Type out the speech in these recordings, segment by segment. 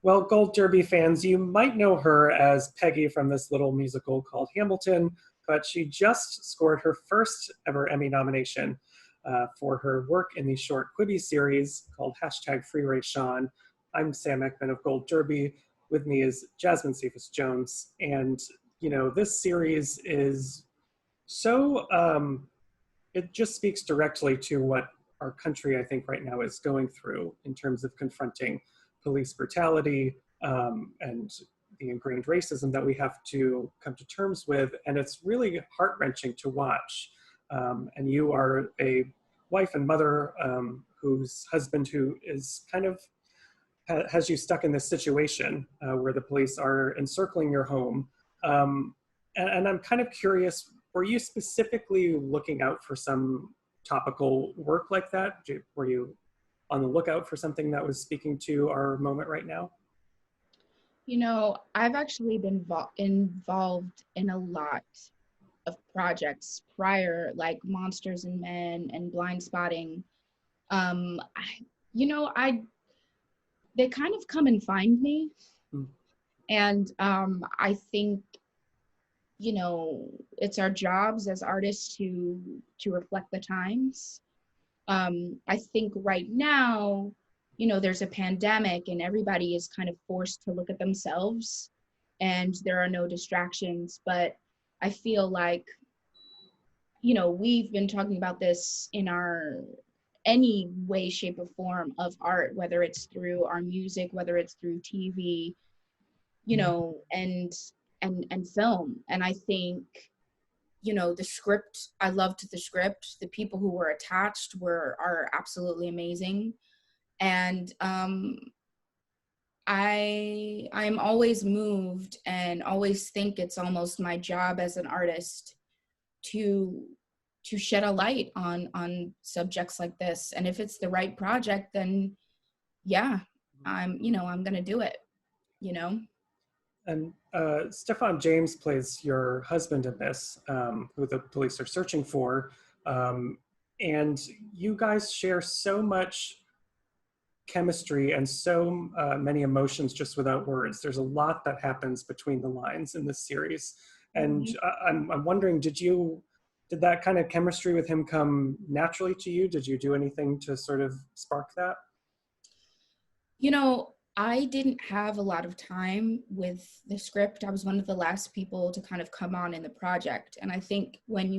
Well, Gold Derby fans, you might know her as Peggy from this little musical called Hamilton, but she just scored her first ever Emmy nomination for her work in the short Quibi series called #FreeRayshawn. I'm Sam Eckmann of Gold Derby. With me is Jasmine Cephas Jones. And, this series is so, it just speaks directly to what our country, I think, right now is going through in terms of confronting police brutality and the ingrained racism that we have to come to terms with. And it's really heart-wrenching to watch. And you are a wife and mother whose husband who is kind of has you stuck in this situation where the police are encircling your home. And I'm kind of curious, were you specifically looking out for some topical work like that? Were you on the lookout for something that was speaking to our moment right now? I've actually been involved in a lot of projects prior, like Monsters and Men and Blind Spotting. I they kind of come and find me. Mm. And I think, it's our jobs as artists to reflect the times. I think right now, there's a pandemic and everybody is kind of forced to look at themselves and there are no distractions. But I feel like, we've been talking about this in any way, shape, or form of art, whether it's through our music, whether it's through TV, and film. And I think, the script, I loved the script. The people who were attached are absolutely amazing. And I'm always moved and always think it's almost my job as an artist to shed a light on subjects like this. And if it's the right project, then yeah, I'm gonna do it, And Stephan James plays your husband in this, who the police are searching for. And you guys share so much chemistry and so many emotions just without words. There's a lot that happens between the lines in this series. And I'm wondering, did that kind of chemistry with him come naturally to you? Did you do anything to sort of spark that? I didn't have a lot of time with the script. I was one of the last people to kind of come on in the project. And I think when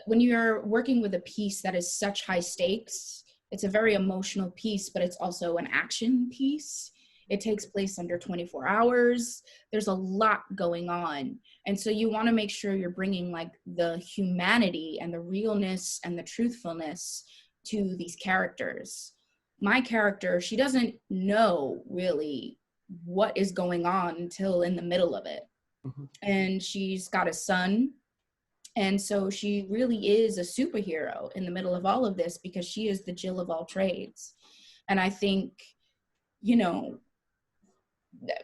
you're working with a piece that is such high stakes, it's a very emotional piece, but it's also an action piece. It takes place under 24 hours. There's a lot going on. And so you want to make sure you're bringing like the humanity and the realness and the truthfulness to these characters. My character, she doesn't know really what is going on until in the middle of it. Mm-hmm. And she's got a son. And so she really is a superhero in the middle of all of this because she is the Jill of all trades. And I think,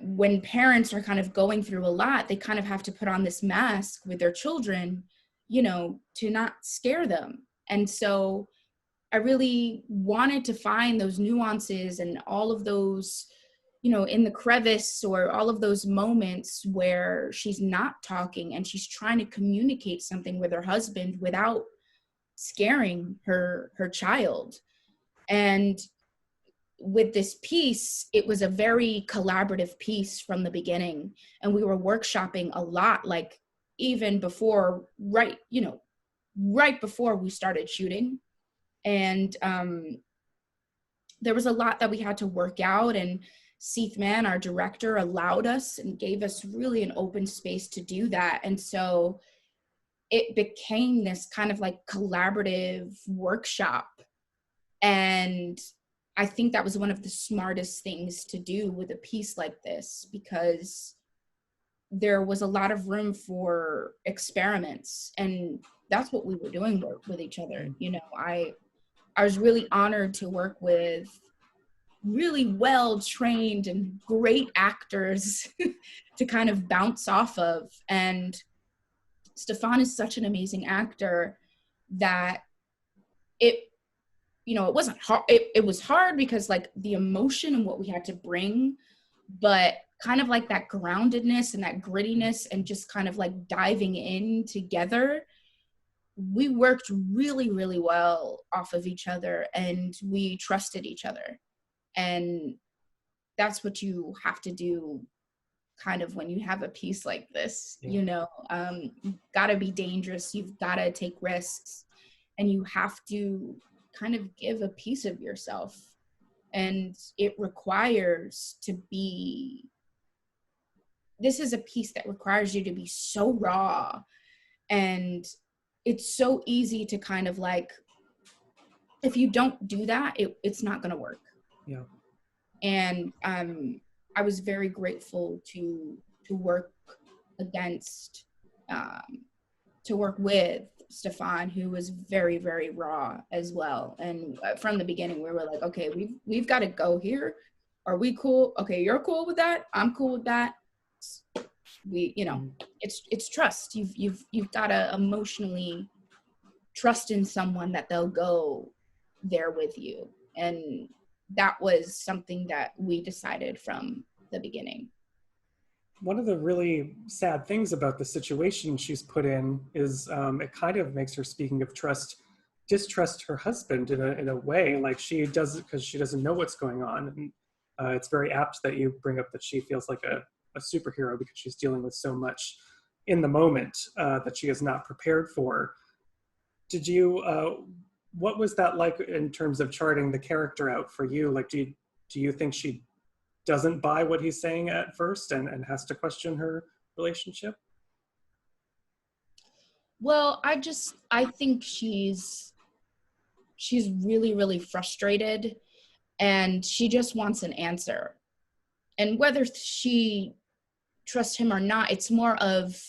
when parents are kind of going through a lot, they kind of have to put on this mask with their children, to not scare them. And so I really wanted to find those nuances and all of those, in the crevice, or all of those moments where she's not talking and she's trying to communicate something with her husband without scaring her child. And with this piece, it was a very collaborative piece from the beginning. And we were workshopping a lot, like even before, right before we started shooting. And there was a lot that we had to work out, and Seathman, our director, allowed us and gave us really an open space to do that. And so it became this kind of like collaborative workshop. And I think that was one of the smartest things to do with a piece like this, because there was a lot of room for experiments. And that's what we were doing with each other. I was really honored to work with really well-trained and great actors to kind of bounce off of. And Stephan is such an amazing actor that you know, it wasn't hard. It was hard because like the emotion and what we had to bring, but kind of like that groundedness and that grittiness and just kind of like diving in together, we worked really, really well off of each other, and we trusted each other. And that's what you have to do kind of when you have a piece like this. Yeah. You know, you've got to be dangerous, you've got to take risks, and you have to kind of give a piece of yourself. And it requires to be, this is a piece that requires you to be so raw, and it's so easy to kind of like, if you don't do that, it's not going to work. Yeah. And I was very grateful to work against, to work with Stefan, who was very, very raw as well. And from the beginning, we were like, okay, we've got to go here. Are we cool? Okay, you're cool with that. I'm cool with that. We, you know, it's trust. You've got to emotionally trust in someone that they'll go there with you. And that was something that we decided from the beginning. One of the really sad things about the situation she's put in is it kind of makes her, speaking of trust, distrust her husband in a way. Like she does it because she doesn't know what's going on. And it's very apt that you bring up that she feels like a superhero because she's dealing with so much in the moment that she is not prepared for. Did you, what was that like in terms of charting the character out for you? Like, do you think she doesn't buy what he's saying at first and has to question her relationship? Well, I think she's really, really frustrated, and she just wants an answer. And whether she trusts him or not, it's more of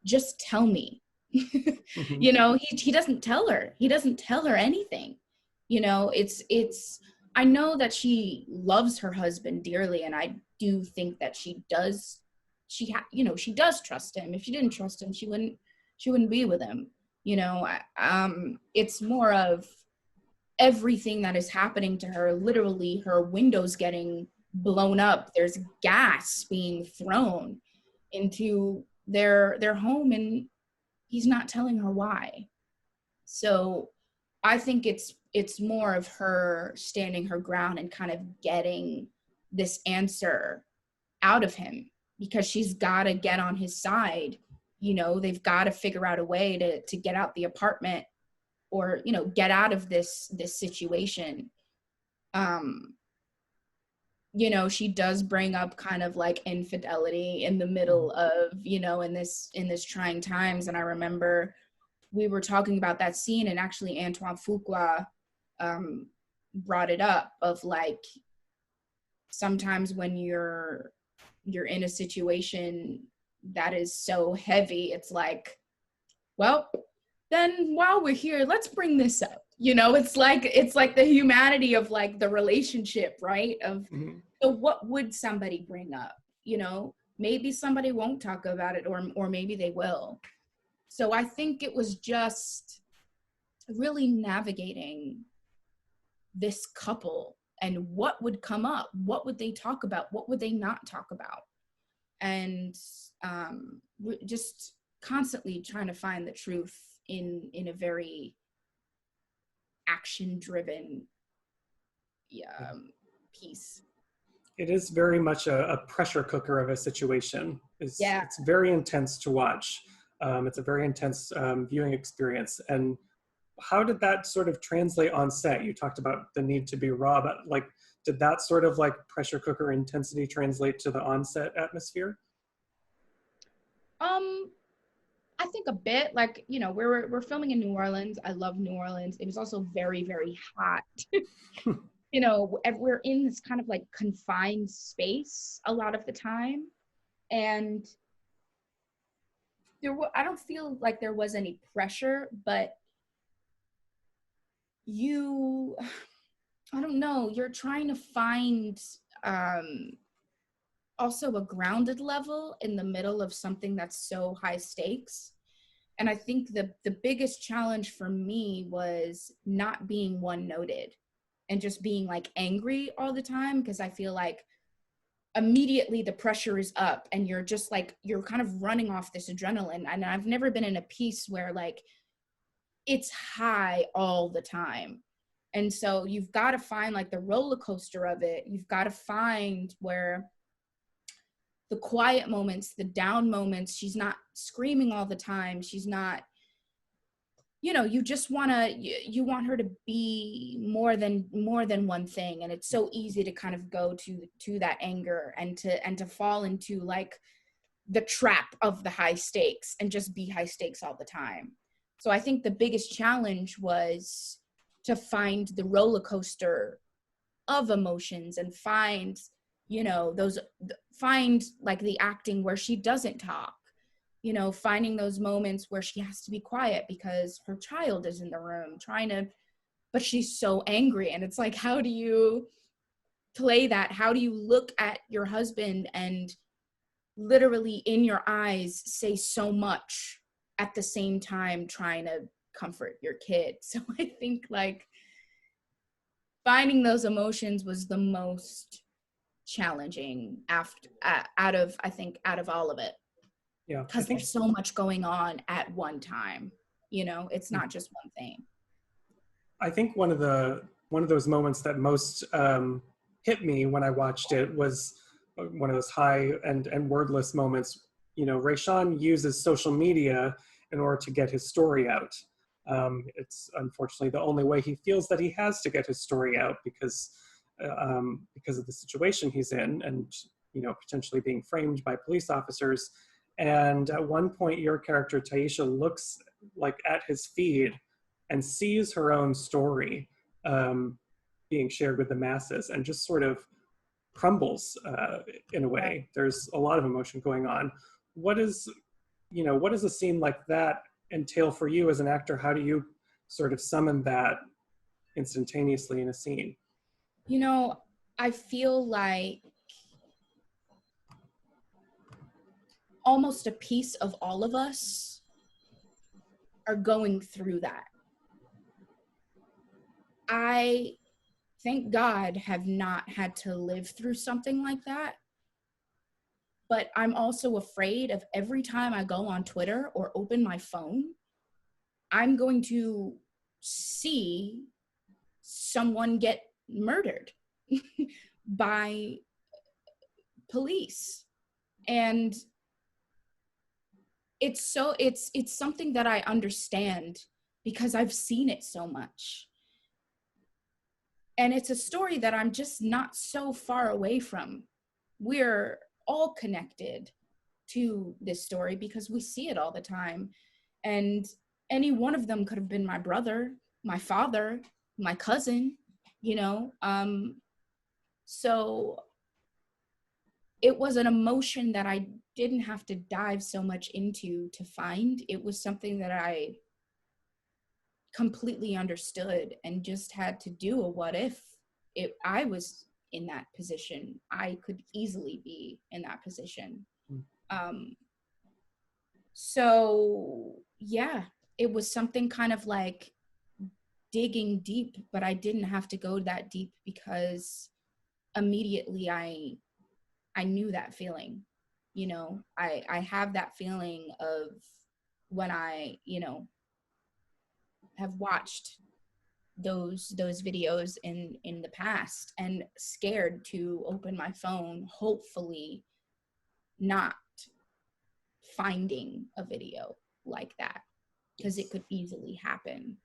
just tell me. Mm-hmm. You know, he doesn't tell her. He doesn't tell her anything. You know, it's I know that she loves her husband dearly, and I do think that she does. You know, she does trust him. If she didn't trust him, she wouldn't be with him. You know, it's more of everything that is happening to her. Literally, her windows getting blown up. There's gas being thrown into their home, and he's not telling her why. So I think it's more of her standing her ground and kind of getting this answer out of him, because she's got to get on his side. You know, they've got to figure out a way to get out the apartment, or, you know, get out of this situation. You know, she does bring up kind of like infidelity in the middle of, you know, in this trying times. And I remember we were talking about that scene, and actually Antoine Fuqua brought it up of like, sometimes when you're in a situation that is so heavy, it's like, well, then while we're here, let's bring this up. You know, it's like the humanity of like the relationship, right? Of so what would somebody bring up? You know, maybe somebody won't talk about it, or maybe they will. So I think it was just really navigating this couple and what would come up, what would they talk about, what would they not talk about, and just constantly trying to find the truth in a very action-driven piece. It is very much a pressure cooker of a situation. It's very intense to watch. It's a very intense viewing experience. And how did that sort of translate on set? You talked about the need to be raw, but like, did that sort of like pressure cooker intensity translate to the on-set atmosphere? I think a bit. Like, you know, we're filming in New Orleans. I love New Orleans. It was also very, very hot. You know, we're in this kind of like confined space a lot of the time, and I don't feel like there was any pressure, but I don't know, you're trying to find also a grounded level in the middle of something that's so high stakes. And I think the biggest challenge for me was not being one noted and just being like angry all the time, because I feel like immediately the pressure is up and you're just like, you're kind of running off this adrenaline. And I've never been in a piece where like it's high all the time. And so you've got to find like the roller coaster of it. You've got to find where the quiet moments, the down moments, she's not screaming all the time. She's not, you know, you just want to, you want her to be more than one thing. And it's so easy to kind of go to that anger and to fall into like the trap of the high stakes and just be high stakes all the time. So I think the biggest challenge was to find the roller coaster of emotions and find, you know, find like the acting where she doesn't talk, you know, finding those moments where she has to be quiet because her child is in the room but she's so angry. And it's like, how do you play that? How do you look at your husband and literally in your eyes say so much at the same time trying to comfort your kid? So I think like finding those emotions was the most challenging out of all of it. Yeah, because there's so much going on at one time. You know, it's not just one thing. I think one of those moments that most hit me when I watched it was one of those high and wordless moments. You know, Rayshawn uses social media in order to get his story out. It's unfortunately the only way he feels that he has to get his story out because of the situation he's in, and you know, potentially being framed by police officers. And at one point, your character Taisha looks like at his feed and sees her own story being shared with the masses, and just sort of crumbles in a way. There's a lot of emotion going on. What does a scene like that entail for you as an actor? How do you sort of summon that instantaneously in a scene? You know, I feel like almost a piece of all of us are going through that. I, thank God, have not had to live through something like that. But I'm also afraid of every time I go on Twitter or open my phone, I'm going to see someone get murdered by police. And it's something that I understand because I've seen it so much. And it's a story that I'm just not so far away from. We're all connected to this story because we see it all the time. And any one of them could have been my brother, my father, my cousin, you know? So it was an emotion that I didn't have to dive so much into to find. It was something that I completely understood and just had to do a what if. I was in that position. I could easily be in that position. So yeah, it was something kind of like digging deep, but I didn't have to go that deep because immediately I knew that feeling. You know, I have that feeling of when I, you know, have watched those videos in the past and scared to open my phone, hopefully not finding a video like that, because it could easily happen.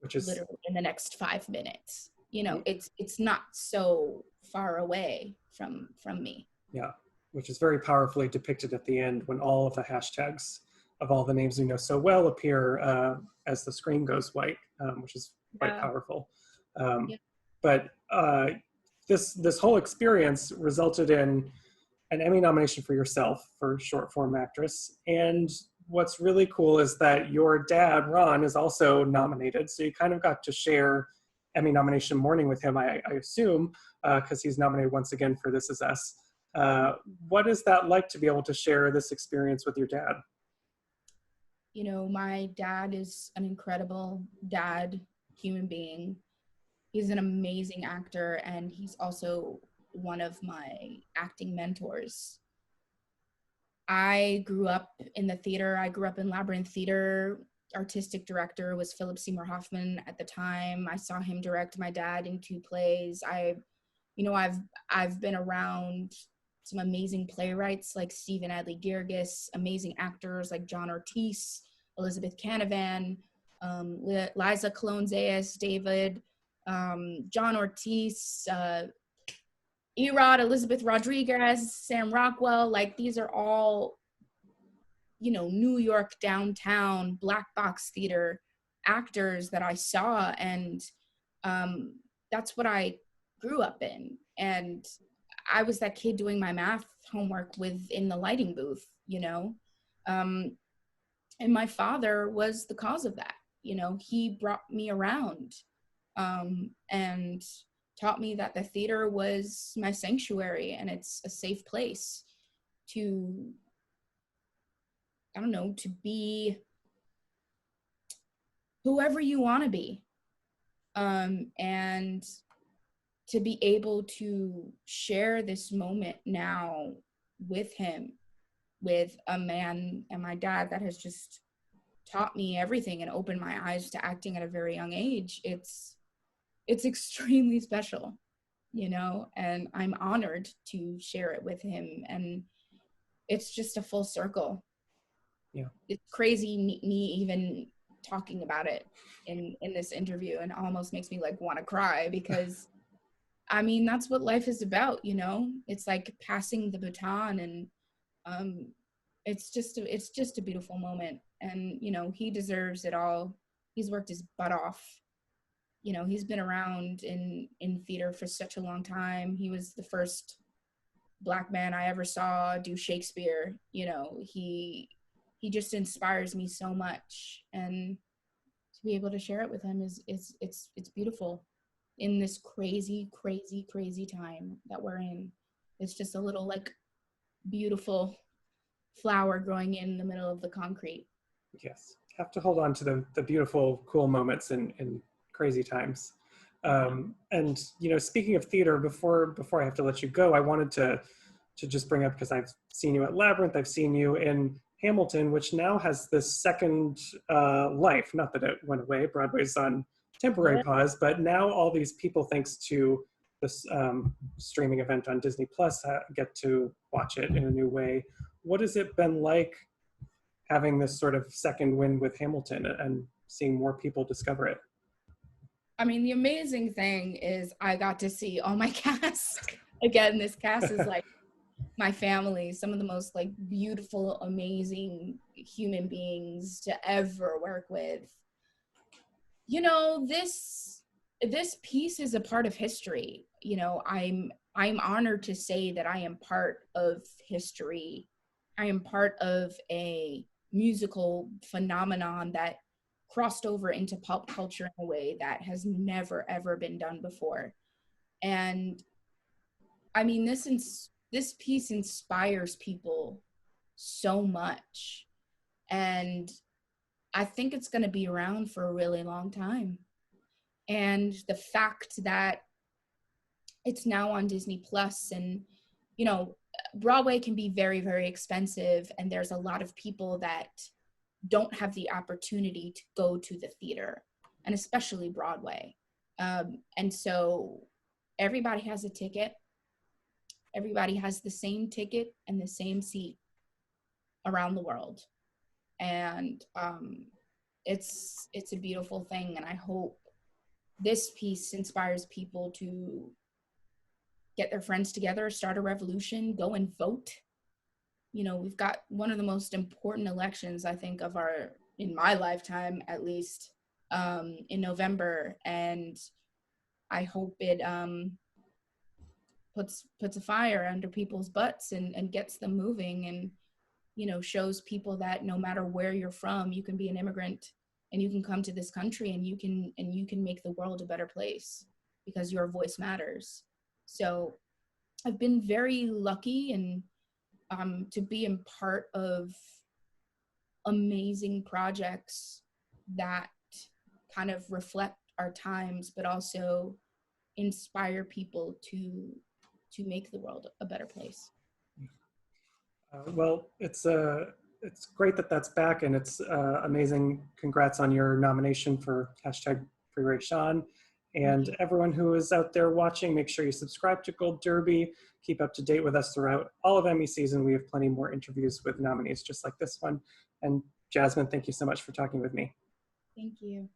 Which is literally in the next 5 minutes. You know, it's not so far away from me. Yeah, which is very powerfully depicted at the end when all of the hashtags of all the names we know so well appear as the screen goes white, which is quite powerful. But this whole experience resulted in an Emmy nomination for yourself for short form actress. And what's really cool is that your dad, Ron, is also nominated. So you kind of got to share Emmy nomination morning with him, I assume, because he's nominated once again for This Is Us. What is that like to be able to share this experience with your dad? You know, my dad is an incredible dad, human being. He's an amazing actor, and he's also one of my acting mentors. I grew up in the theater. I grew up in Labyrinth Theater. Artistic director was Philip Seymour Hoffman at the time. I saw him direct my dad in 2 plays. I've been around some amazing playwrights like Stephen Adly Guirgis, amazing actors like John Ortiz, Elizabeth Canavan, Liza Colón-Zayas, David, John Ortiz, Erod, Elizabeth Rodriguez, Sam Rockwell. Like, these are all, you know, New York downtown black box theater actors that I saw, and that's what I grew up in. And I was that kid doing my math homework in the lighting booth, you know. And my father was the cause of that. You know, he brought me around and taught me that the theater was my sanctuary, and it's a safe place to, I don't know, to be whoever you want to be. And to be able to share this moment now with him, with a man and my dad that has just taught me everything and opened my eyes to acting at a very young age, it's extremely special, you know, and I'm honored to share it with him. And it's just a full circle. Yeah. It's crazy me even talking about it in this interview, and almost makes me like want to cry, because I mean, that's what life is about, you know. It's like passing the baton, and it's just a beautiful moment. And you know, he deserves it all. He's worked his butt off. You know, he's been around in theater for such a long time. He was the first Black man I ever saw do Shakespeare. You know, he just inspires me so much, and to be able to share it with him is it's beautiful in this crazy time that we're in. It's just a little like beautiful flower growing in the middle of the concrete. Yes, have to hold on to the beautiful, cool moments in crazy times. And you know, speaking of theater, before I have to let you go, I wanted to just bring up, because I've seen you at Labyrinth, I've seen you in Hamilton, which now has this second life. Not that it went away, Broadway's on temporary pause, but now all these people, thanks to this streaming event on Disney Plus, get to watch it in a new way. What has it been like having this sort of second win with Hamilton and seeing more people discover it? I mean, the amazing thing is I got to see all my cast. Again, this cast is like my family, some of the most like beautiful, amazing human beings to ever work with. You know, this piece is a part of history. You know, I'm honored to say that I am part of history. I am part of a musical phenomenon that crossed over into pop culture in a way that has never ever been done before. And I mean, this piece inspires people so much, and I think it's going to be around for a really long time. And the fact that it's now on Disney Plus, and you know, Broadway can be very, very expensive, and there's a lot of people that don't have the opportunity to go to the theater, and especially Broadway. And so everybody has a ticket. Everybody has the same ticket and the same seat around the world. And it's a beautiful thing. And I hope this piece inspires people to get their friends together, start a revolution, go and vote. You know, we've got one of the most important elections, I think, in my lifetime, at least, in November. And I hope it puts a fire under people's butts and gets them moving, and, you know, shows people that no matter where you're from, you can be an immigrant and you can come to this country and you can make the world a better place because your voice matters. So I've been very lucky and to be in part of amazing projects that kind of reflect our times, but also inspire people to make the world a better place. Well, it's great that that's back, and it's amazing. Congrats on your nomination for #FreeRayshawn. And everyone who is out there watching, make sure you subscribe to Gold Derby. Keep up to date with us throughout all of Emmy season. We have plenty more interviews with nominees just like this one. And Jasmine, thank you so much for talking with me. Thank you.